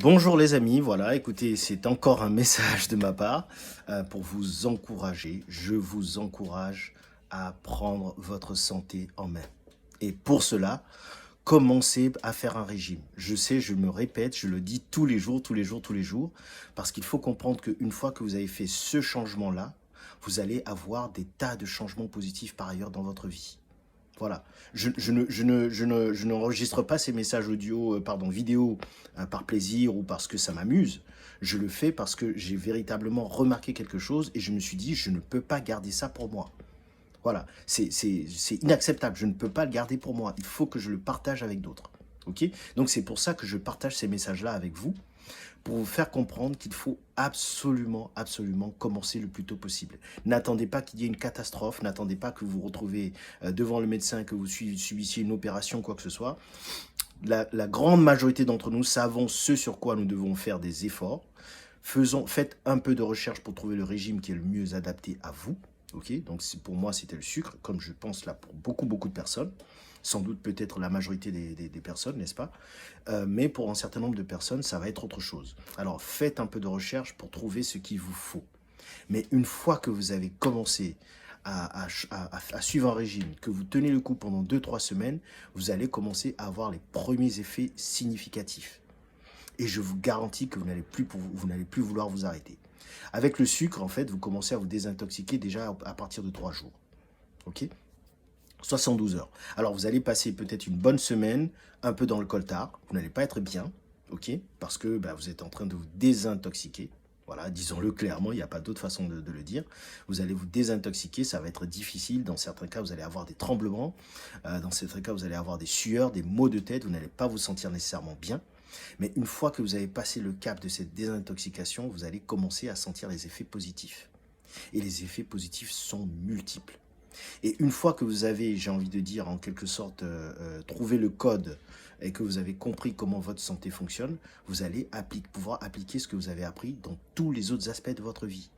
Bonjour les amis, voilà, écoutez, c'est encore un message de ma part pour vous encourager. Je vous encourage à prendre votre santé en main. Et pour cela, commencez à faire un régime. Je sais, je me répète, je le dis tous les jours, tous les jours, tous les jours, parce qu'il faut comprendre qu'une fois que vous avez fait ce changement-là, vous allez avoir des tas de changements positifs par ailleurs dans votre vie. Voilà. Je n'enregistre pas ces messages audio, pardon, vidéo par plaisir ou parce que ça m'amuse. Je le fais parce que j'ai véritablement remarqué quelque chose et je me suis dit, je ne peux pas garder ça pour moi. Voilà. C'est inacceptable. Je ne peux pas le garder pour moi. Il faut que je le partage avec d'autres. OK? Donc c'est pour ça que je partage ces messages-là avec vous pour vous faire comprendre qu'il faut absolument, absolument commencer le plus tôt possible. N'attendez pas qu'il y ait une catastrophe, n'attendez pas que vous vous retrouvez devant le médecin, que vous subissiez une opération, quoi que ce soit. La grande majorité d'entre nous savons ce sur quoi nous devons faire des efforts. Faites un peu de recherche pour trouver le régime qui est le mieux adapté à vous. Ok, donc pour moi c'était le sucre, comme je pense là pour beaucoup de personnes, sans doute peut-être la majorité des personnes, n'est-ce pas? Mais pour un certain nombre de personnes, ça va être autre chose. Alors faites un peu de recherche pour trouver ce qu'il vous faut. Mais une fois que vous avez commencé à suivre un régime, que vous tenez le coup pendant 2-3 semaines, vous allez commencer à avoir les premiers effets significatifs. Et je vous garantis que vous n'allez plus vouloir vous arrêter. Avec le sucre, en fait, vous commencez à vous désintoxiquer déjà à partir de 3 jours. OK? 72 heures. Alors, vous allez passer peut-être une bonne semaine, un peu dans le coltard. Vous n'allez pas être bien, OK? Parce que vous êtes en train de vous désintoxiquer. Voilà, disons-le clairement, il n'y a pas d'autre façon de le dire. Vous allez vous désintoxiquer, ça va être difficile. Dans certains cas, vous allez avoir des tremblements. Dans certains cas, vous allez avoir des sueurs, des maux de tête. Vous n'allez pas vous sentir nécessairement bien. Mais une fois que vous avez passé le cap de cette désintoxication, vous allez commencer à sentir les effets positifs. Et les effets positifs sont multiples. Et une fois que vous avez, j'ai envie de dire, en quelque sorte, trouvé le code et que vous avez compris comment votre santé fonctionne, vous allez pouvoir appliquer ce que vous avez appris dans tous les autres aspects de votre vie.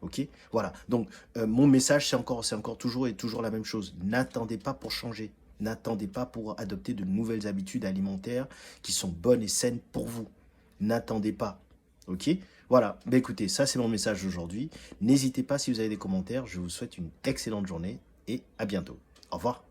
Ok? Voilà. Donc, mon message, c'est encore toujours la même chose. N'attendez pas pour changer. N'attendez pas pour adopter de nouvelles habitudes alimentaires qui sont bonnes et saines pour vous. N'attendez pas. Ok? Voilà. Ben écoutez, ça c'est mon message d'aujourd'hui. N'hésitez pas si vous avez des commentaires. Je vous souhaite une excellente journée et à bientôt. Au revoir.